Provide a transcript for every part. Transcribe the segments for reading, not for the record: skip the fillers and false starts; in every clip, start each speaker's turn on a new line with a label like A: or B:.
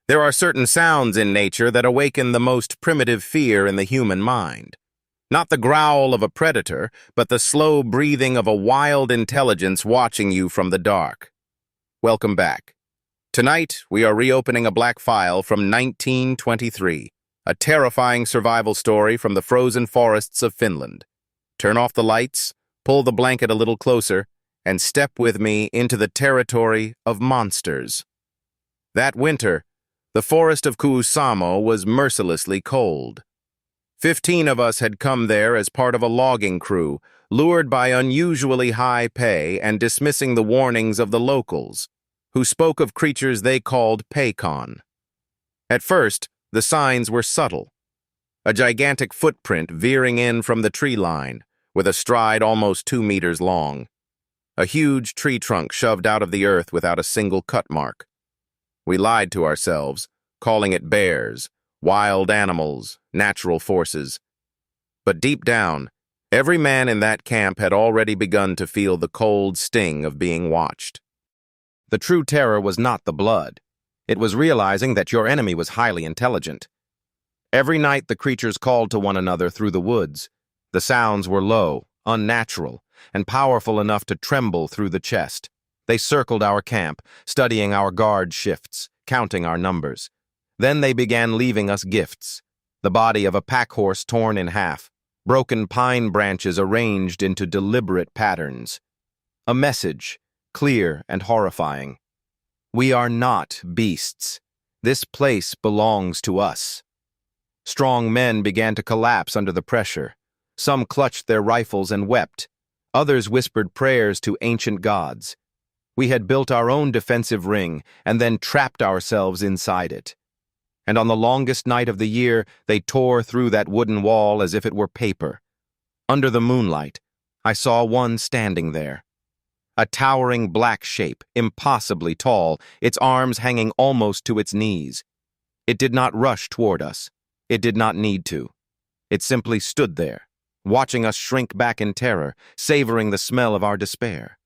A: There are certain sounds in nature that awaken the most primitive fear in the human mind. Not the growl of a predator, but the slow breathing of a wild intelligence watching you from the dark. Welcome back. Tonight, we are reopening a black file from 1923, a terrifying survival story from the frozen forests of Finland. Turn off the lights, pull the blanket a little closer, and step with me into the territory of monsters. That winter, the forest of Kuusamo was mercilessly cold. 15 of us had come there as part of a logging crew, lured by unusually high pay and dismissing the warnings of the locals, who spoke of creatures they called paycon. At first, the signs were subtle. A gigantic footprint veering in from the tree line, with a stride almost 2 meters long. A huge tree trunk shoved out of the earth without a single cut mark. We lied to ourselves, calling it bears, wild animals, natural forces. But deep down, every man in that camp had already begun to feel the cold sting of being watched. The true terror was not the blood. It was realizing that your enemy was highly intelligent. Every night the creatures called to one another through the woods. The sounds were low, unnatural, and powerful enough to tremble through the chest. They circled our camp, studying our guard shifts, counting our numbers. Then they began leaving us gifts. The body of a pack horse torn in half, broken pine branches arranged into deliberate patterns. A message, clear and horrifying. We are not beasts. This place belongs to us. Strong men began to collapse under the pressure. Some clutched their rifles and wept. Others whispered prayers to ancient gods. We had built our own defensive ring and then trapped ourselves inside it. And on the longest night of the year, they tore through that wooden wall as if it were paper. Under the moonlight, I saw one standing there. A towering black shape, impossibly tall, its arms hanging almost to its knees. It did not rush toward us. It did not need to. It simply stood there, watching us shrink back in terror, savoring the smell of our despair.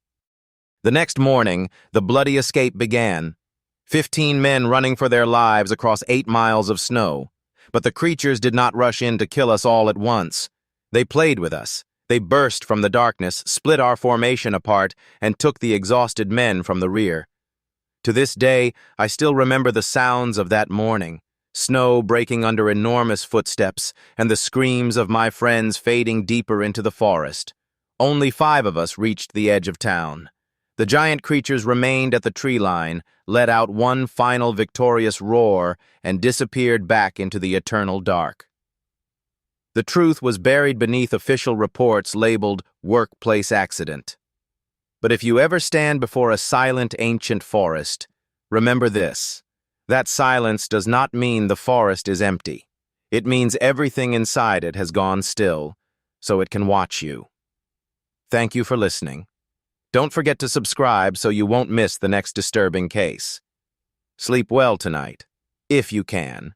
A: The next morning, the bloody escape began. 15 men running for their lives across 8 miles of snow. But the creatures did not rush in to kill us all at once. They played with us. They burst from the darkness, split our formation apart, and took the exhausted men from the rear. To this day, I still remember the sounds of that morning. Snow breaking under enormous footsteps, and the screams of my friends fading deeper into the forest. Only 5 of us reached the edge of town. The giant creatures remained at the tree line, let out one final victorious roar, and disappeared back into the eternal dark. The truth was buried beneath official reports labeled workplace accident. But if you ever stand before a silent ancient forest, remember this. That silence does not mean the forest is empty. It means everything inside it has gone still, so it can watch you. Thank you for listening. Don't forget to subscribe so you won't miss the next disturbing case. Sleep well tonight, if you can.